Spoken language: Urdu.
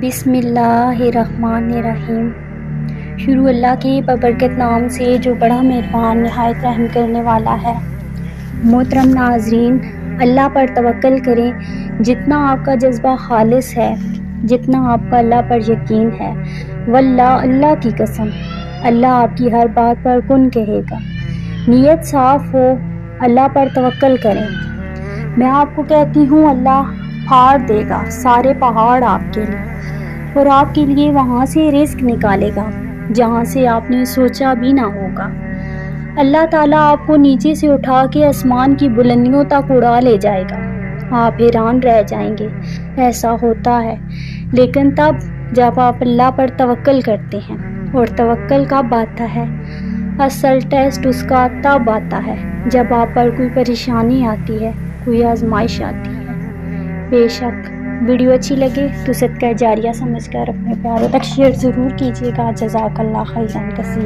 بسم اللہ الرحمن الرحیم۔ شروع اللہ کے ببرکت نام سے جو بڑا مہربان نہایت رحم کرنے والا ہے۔ محترم ناظرین، اللہ پر توکل کریں۔ جتنا آپ کا جذبہ خالص ہے، جتنا آپ کا اللہ پر یقین ہے، واللہ اللہ کی قسم، اللہ آپ کی ہر بات پر کن کہے گا۔ نیت صاف ہو، اللہ پر توکل کریں۔ میں آپ کو کہتی ہوں، اللہ پھاڑ دے گا سارے پہاڑ آپ کے لیے، اور آپ کے لیے وہاں سے رزق نکالے گا جہاں سے آپ نے سوچا بھی نہ ہوگا۔ اللہ تعالیٰ آپ کو نیچے سے اٹھا کے آسمان کی بلندیوں تک اڑا لے جائے گا۔ آپ حیران رہ جائیں گے، ایسا ہوتا ہے، لیکن تب جب آپ اللہ پر توکل کرتے ہیں۔ اور توکل کب آتا ہے؟ اصل ٹیسٹ اس کا تب آتا ہے جب آپ پر کوئی پریشانی آتی ہے، کوئی آزمائش آتی ہے۔ بے شک ویڈیو اچھی لگے تو صدقہ جاریہ سمجھ کر اپنے پیاروں تک شیئر ضرور کیجیے گا۔ جزاک اللہ خیرا کثیر۔